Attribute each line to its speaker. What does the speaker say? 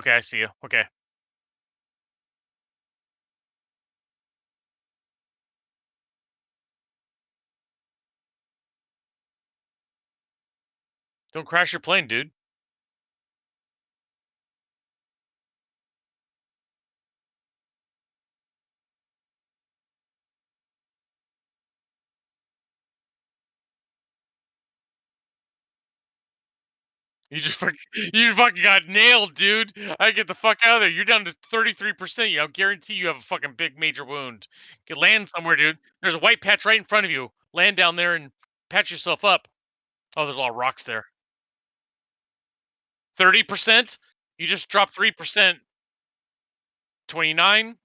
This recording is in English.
Speaker 1: Okay, I see you. Okay. Don't crash your plane, dude. You fucking got nailed, dude. I get the fuck out of there. You're down to 33%. I guarantee you have a fucking big major wound. Get land somewhere, dude. There's a white patch right in front of you. Land down there and patch yourself up. Oh, there's a lot of rocks there. 30%? You just dropped 3%. 29?